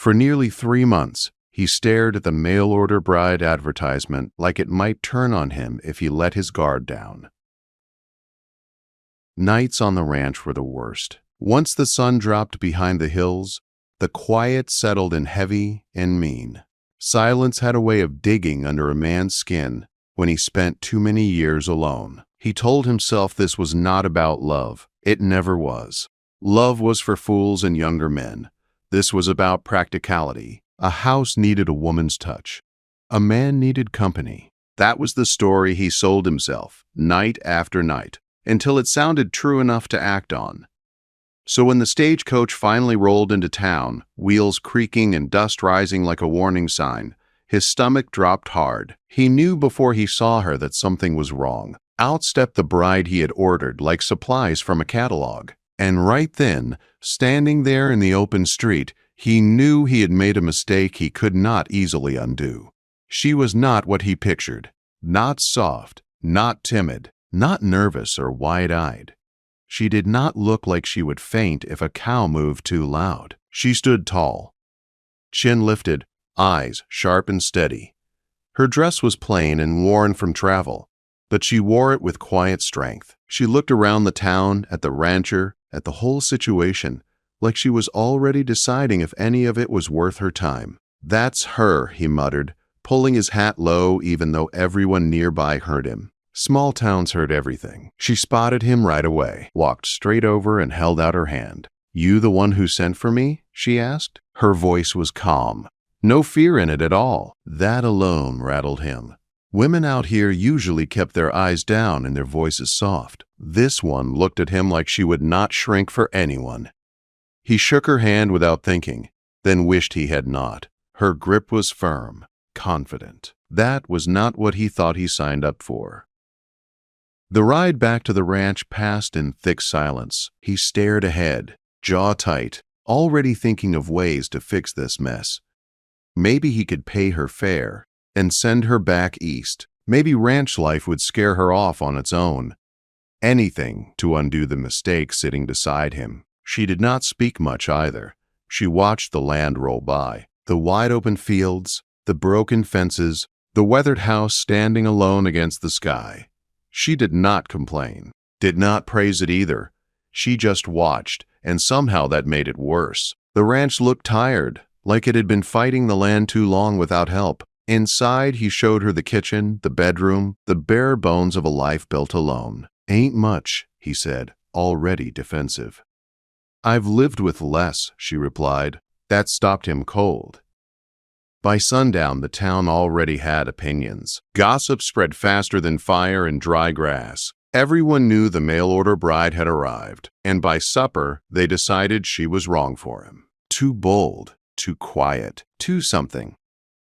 For nearly 3 months, he stared at the mail-order bride advertisement like it might turn on him if he let his guard down. Nights on the ranch were the worst. Once the sun dropped behind the hills, the quiet settled in heavy and mean. Silence had a way of digging under a man's skin when he spent too many years alone. He told himself this was not about love. It never was. Love was for fools and younger men. This was about practicality. A house needed a woman's touch. A man needed company. That was the story he sold himself, night after night, until it sounded true enough to act on. So when the stagecoach finally rolled into town, wheels creaking and dust rising like a warning sign, his stomach dropped hard. He knew before he saw her that something was wrong. Out stepped the bride he had ordered like supplies from a catalog. And right then, standing there in the open street, he knew he had made a mistake he could not easily undo. She was not what he pictured. Not soft, not timid, not nervous or wide-eyed. She did not look like she would faint if a cow moved too loud. She stood tall, chin lifted, eyes sharp and steady. Her dress was plain and worn from travel, but she wore it with quiet strength. She looked around the town, at the rancher, at the whole situation, like she was already deciding if any of it was worth her time. "That's her," he muttered, pulling his hat low even though everyone nearby heard him. Small towns heard everything. She spotted him right away, walked straight over and held out her hand. "You the one who sent for me?" she asked. Her voice was calm. No fear in it at all. That alone rattled him. Women out here usually kept their eyes down and their voices soft. This one looked at him like she would not shrink for anyone. He shook her hand without thinking, then wished he had not. Her grip was firm, confident. That was not what he thought he signed up for. The ride back to the ranch passed in thick silence. He stared ahead, jaw tight, already thinking of ways to fix this mess. Maybe he could pay her fare and send her back east. Maybe ranch life would scare her off on its own. Anything to undo the mistake sitting beside him. She did not speak much either. She watched the land roll by. The wide-open fields, the broken fences, the weathered house standing alone against the sky. She did not complain, did not praise it either. She just watched, and somehow that made it worse. The ranch looked tired, like it had been fighting the land too long without help. Inside, he showed her the kitchen, the bedroom, the bare bones of a life built alone. "Ain't much," he said, already defensive. "I've lived with less," she replied. That stopped him cold. By sundown, the town already had opinions. Gossip spread faster than fire in dry grass. Everyone knew the mail-order bride had arrived, and by supper, they decided she was wrong for him. Too bold, too quiet, too something.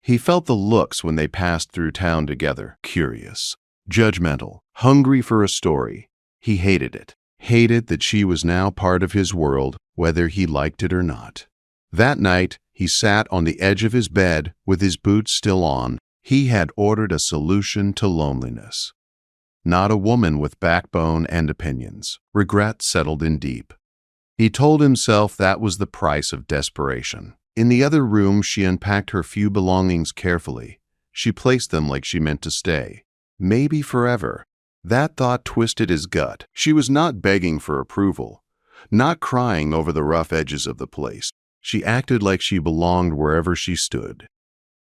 He felt the looks when they passed through town together, curious, judgmental, hungry for a story. He hated it. Hated that she was now part of his world, whether he liked it or not. That night, he sat on the edge of his bed with his boots still on. He had ordered a solution to loneliness. Not a woman with backbone and opinions. Regret settled in deep. He told himself that was the price of desperation. In the other room, she unpacked her few belongings carefully. She placed them like she meant to stay. Maybe forever. That thought twisted his gut. She was not begging for approval, not crying over the rough edges of the place. She acted like she belonged wherever she stood.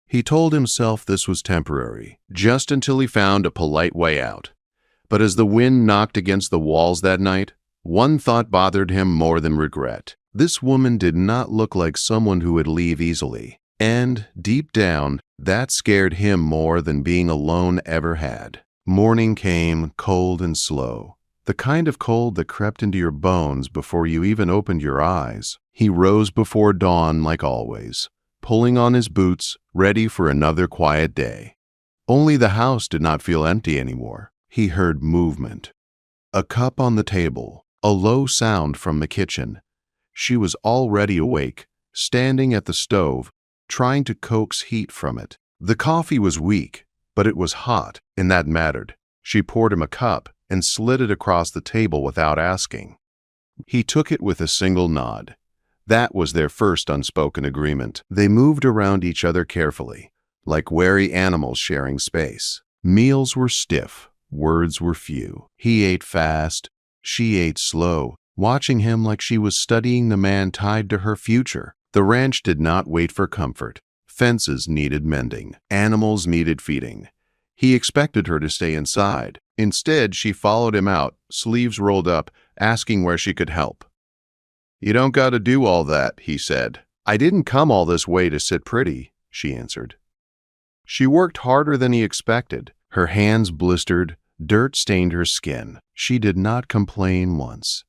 He told himself this was temporary, just until he found a polite way out. But as the wind knocked against the walls that night, one thought bothered him more than regret. This woman did not look like someone who would leave easily. And, deep down, that scared him more than being alone ever had. Morning came, cold and slow. The kind of cold that crept into your bones before you even opened your eyes. He rose before dawn like always, pulling on his boots, ready for another quiet day. Only the house did not feel empty anymore. He heard movement. A cup on the table, a low sound from the kitchen. She was already awake, standing at the stove, trying to coax heat from it. The coffee was weak, but it was hot, and that mattered. She poured him a cup and slid it across the table without asking. He took it with a single nod. That was their first unspoken agreement. They moved around each other carefully, like wary animals sharing space. Meals were stiff, words were few. He ate fast, she ate slow, watching him like she was studying the man tied to her future. The ranch did not wait for comfort. Fences needed mending. Animals needed feeding. He expected her to stay inside. Instead, she followed him out, sleeves rolled up, asking where she could help. "You don't got to do all that," he said. "I didn't come all this way to sit pretty," she answered. She worked harder than he expected. Her hands blistered, dirt stained her skin. She did not complain once.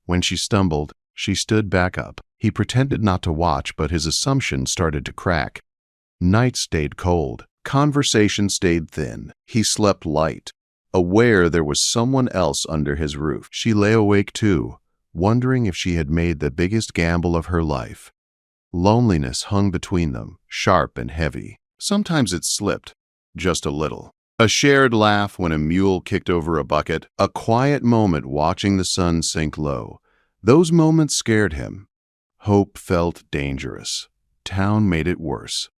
When she stumbled, she stood back up. He pretended not to watch, but his assumption started to crack. Night stayed cold. Conversation stayed thin. He slept light, aware there was someone else under his roof. She lay awake too, wondering if she had made the biggest gamble of her life. Loneliness hung between them, sharp and heavy. Sometimes it slipped, just a little. A shared laugh when a mule kicked over a bucket, a quiet moment watching the sun sink low. Those moments scared him. Hope felt dangerous. Town made it worse.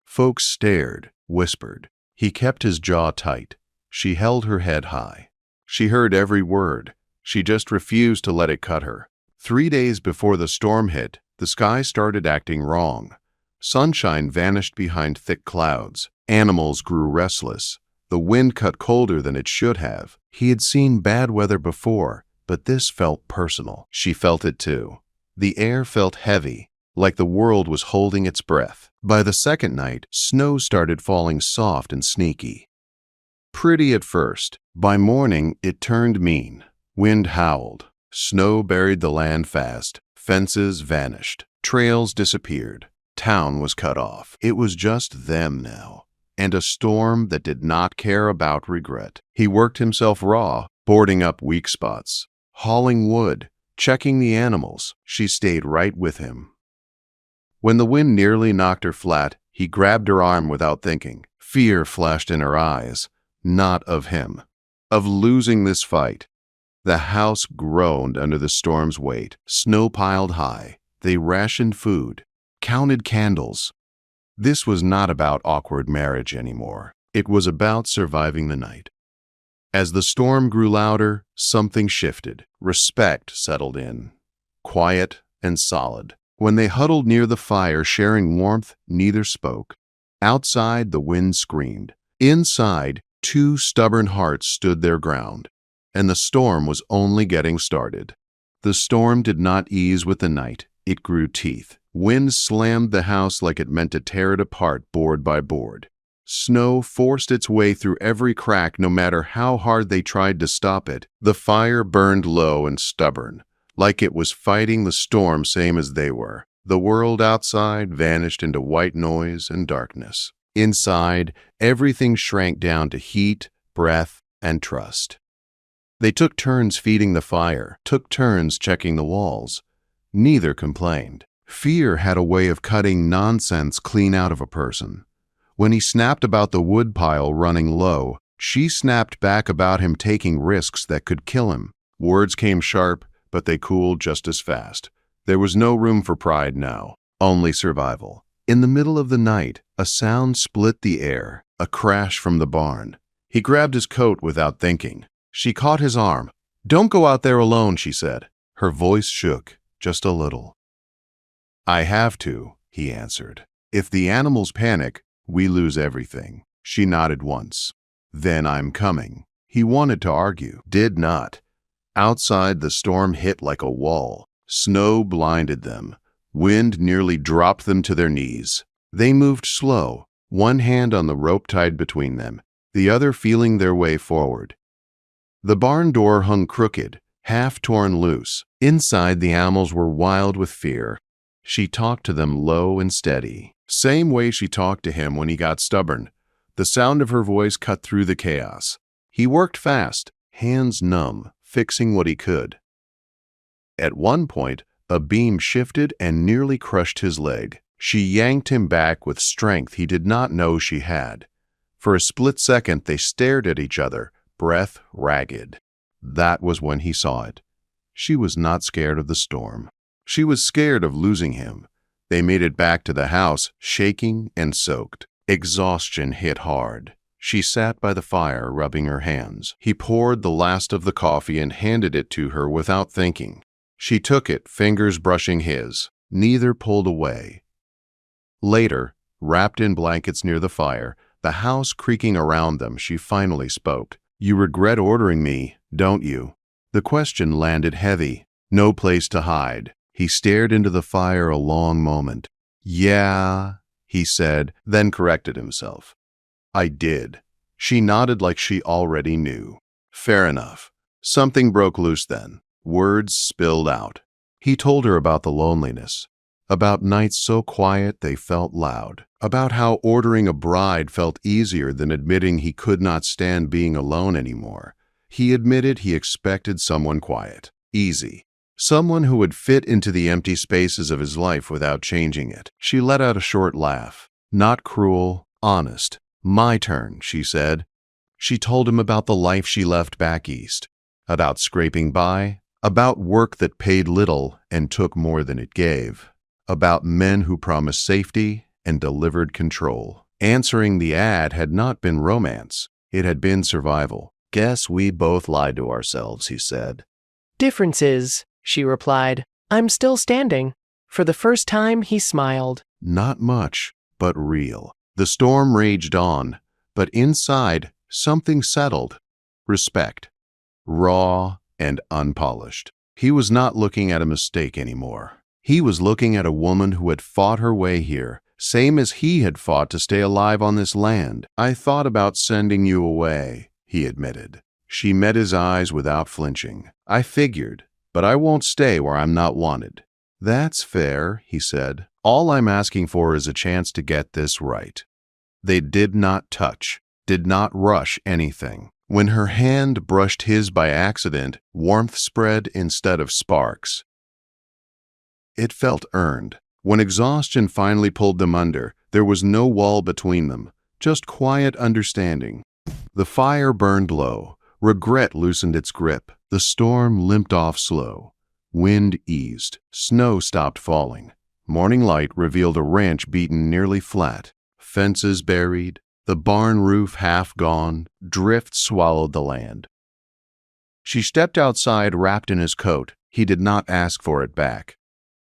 Folks stared, whispered. He kept his jaw tight. She held her head high. She heard every word. She just refused to let it cut her. 3 days before the storm hit, the sky started acting wrong. Sunshine vanished behind thick clouds. Animals grew restless. The wind cut colder than it should have. He had seen bad weather before, but this felt personal. She felt it too. The air felt heavy, like the world was holding its breath. By the second night, snow started falling soft and sneaky. Pretty at first. By morning, it turned mean. Wind howled. Snow buried the land fast. Fences vanished. Trails disappeared. Town was cut off. It was just them now. And a storm that did not care about regret. He worked himself raw, boarding up weak spots, hauling wood, checking the animals. She stayed right with him. When the wind nearly knocked her flat, he grabbed her arm without thinking. Fear flashed in her eyes, not of him, of losing this fight. The house groaned under the storm's weight. Snow piled high. They rationed food, counted candles. This was not about awkward marriage anymore. It was about surviving the night. As the storm grew louder, something shifted. Respect settled in, quiet and solid. When they huddled near the fire, sharing warmth, neither spoke. Outside, the wind screamed. Inside, 2 stubborn hearts stood their ground. And the storm was only getting started. The storm did not ease with the night. It grew teeth. Wind slammed the house like it meant to tear it apart board by board. Snow forced its way through every crack no matter how hard they tried to stop it. The fire burned low and stubborn, like it was fighting the storm same as they were. The world outside vanished into white noise and darkness. Inside, everything shrank down to heat, breath, and trust. They took turns feeding the fire, took turns checking the walls. Neither complained. Fear had a way of cutting nonsense clean out of a person. When he snapped about the woodpile running low, she snapped back about him taking risks that could kill him. Words came sharp, but they cooled just as fast. There was no room for pride now, only survival. In the middle of the night, a sound split the air, a crash from the barn. He grabbed his coat without thinking. She caught his arm. "Don't go out there alone," she said. Her voice shook, just a little. "I have to," he answered. "If the animals panic, we lose everything." She nodded once. "Then I'm coming." He wanted to argue, did not. Outside, the storm hit like a wall. Snow blinded them. Wind nearly dropped them to their knees. They moved slow, one hand on the rope tied between them, the other feeling their way forward. The barn door hung crooked, half torn loose. Inside, the animals were wild with fear. She talked to them low and steady, same way she talked to him when he got stubborn. The sound of her voice cut through the chaos. He worked fast, hands numb, fixing what he could. At one point, a beam shifted and nearly crushed his leg. She yanked him back with strength he did not know she had. For a split second, they stared at each other, breath ragged. That was when he saw it. She was not scared of the storm. She was scared of losing him. They made it back to the house, shaking and soaked. Exhaustion hit hard. She sat by the fire, rubbing her hands. He poured the last of the coffee and handed it to her without thinking. She took it, fingers brushing his. Neither pulled away. Later, wrapped in blankets near the fire, the house creaking around them, she finally spoke. "You regret ordering me, don't you?" The question landed heavy. No place to hide. He stared into the fire a long moment. "Yeah," he said, then corrected himself. "I did." She nodded like she already knew. Fair enough. Something broke loose then. Words spilled out. He told her about the loneliness, about nights so quiet they felt loud, about how ordering a bride felt easier than admitting he could not stand being alone anymore. He admitted he expected someone quiet, easy, someone who would fit into the empty spaces of his life without changing it. She let out a short laugh. Not cruel, honest. "My turn," she said. She told him about the life she left back east, about scraping by, about work that paid little and took more than it gave, about men who promised safety and delivered control. Answering the ad had not been romance. It had been survival. "Guess we both lied to ourselves," he said. "Difference is," she replied, "I'm still standing." For the first time, he smiled. Not much, but real. The storm raged on, but inside, something settled. Respect. Raw and unpolished. He was not looking at a mistake anymore. He was looking at a woman who had fought her way here, same as he had fought to stay alive on this land. "I thought about sending you away," he admitted. She met his eyes without flinching. "I figured, but I won't stay where I'm not wanted." "That's fair," he said. "All I'm asking for is a chance to get this right." They did not touch, did not rush anything. When her hand brushed his by accident, warmth spread instead of sparks. It felt earned. When exhaustion finally pulled them under, there was no wall between them, just quiet understanding. The fire burned low. Regret loosened its grip. The storm limped off slow. Wind eased. Snow stopped falling. Morning light revealed a ranch beaten nearly flat. Fences buried. The barn roof half gone. Drift swallowed the land. She stepped outside wrapped in his coat. He did not ask for it back.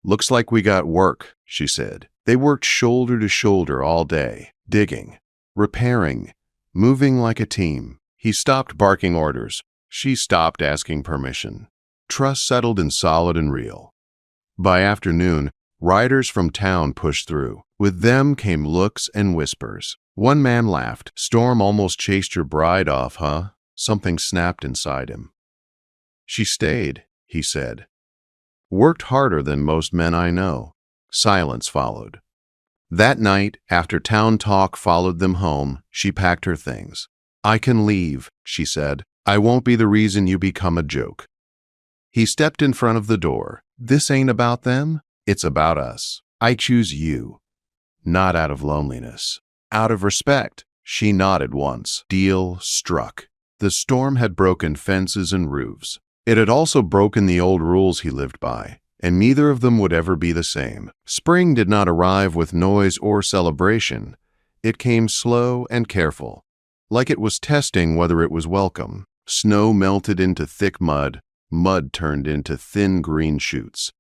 "Looks like we got work," she said. They worked shoulder to shoulder all day, digging, repairing, moving like a team. He stopped barking orders. She stopped asking permission. Trust settled in solid and real. By afternoon, riders from town pushed through. With them came looks and whispers. One man laughed. "Storm almost chased your bride off, huh?" Something snapped inside him. "She stayed," he said. "Worked harder than most men I know." Silence followed. That night, after town talk followed them home, she packed her things. "I can leave," she said. "I won't be the reason you become a joke." He stepped in front of the door. "This ain't about them. It's about us. I choose you." Not out of loneliness. Out of respect. She nodded once. Deal struck. The storm had broken fences and roofs. It had also broken the old rules he lived by, and neither of them would ever be the same. Spring did not arrive with noise or celebration. It came slow and careful, like it was testing whether it was welcome. Snow melted into thick mud. Mud turned into thin green shoots.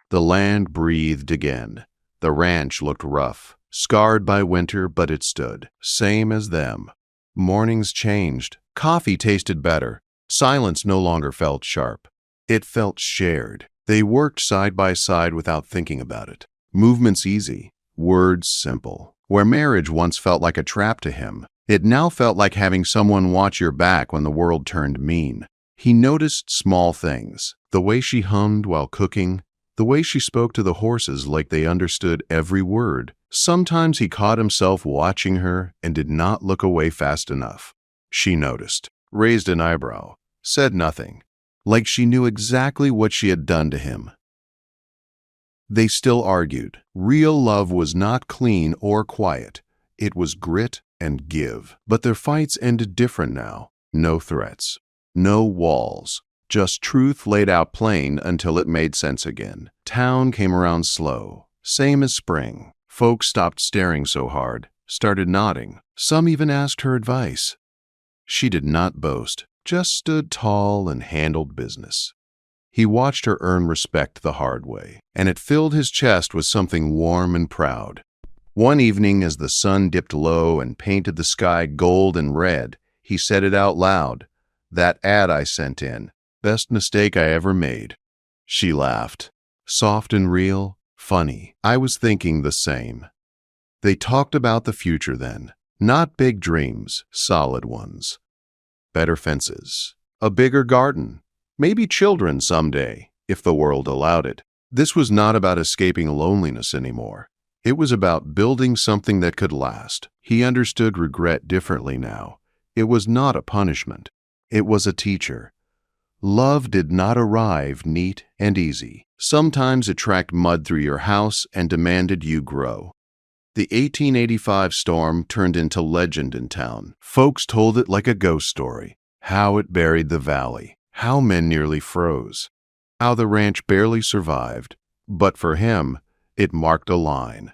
The land breathed again. The ranch looked rough, scarred by winter, but it stood, same as them. Mornings changed. Coffee tasted better. Silence no longer felt sharp. It felt shared. They worked side by side without thinking about it. Movements easy, words simple. Where marriage once felt like a trap to him, it now felt like having someone watch your back when the world turned mean. He noticed small things. The way she hummed while cooking, the way she spoke to the horses like they understood every word. Sometimes he caught himself watching her and did not look away fast enough. She noticed, raised an eyebrow, said nothing, like she knew exactly what she had done to him. They still argued. Real love was not clean or quiet. It was grit and give. But their fights ended different now. No threats. No walls. Just truth laid out plain until it made sense again. Town came around slow, same as spring. Folks stopped staring so hard, started nodding. Some even asked her advice. She did not boast, just stood tall and handled business. He watched her earn respect the hard way, and it filled his chest with something warm and proud. One evening, as the sun dipped low and painted the sky gold and red, he said it out loud. "That ad I sent in, best mistake I ever made." She laughed. Soft and real, funny. I was thinking the same. They talked about the future then. Not big dreams, solid ones. Better fences. A bigger garden. Maybe children someday, if the world allowed it. This was not about escaping loneliness anymore. It was about building something that could last. He understood regret differently now. It was not a punishment. It was a teacher. Love did not arrive neat and easy. Sometimes it tracked mud through your house and demanded you grow. The 1885 storm turned into legend in town. Folks told it like a ghost story. How it buried the valley. How men nearly froze. How the ranch barely survived. But for him, it marked a line.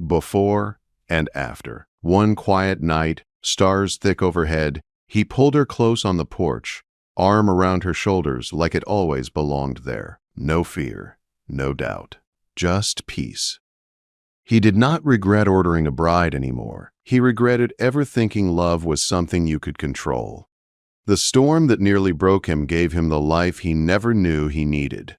Before and after. One quiet night, stars thick overhead, he pulled her close on the porch, arm around her shoulders like it always belonged there. No fear, no doubt, just peace. He did not regret ordering a bride anymore. He regretted ever thinking love was something you could control. The storm that nearly broke him gave him the life he never knew he needed.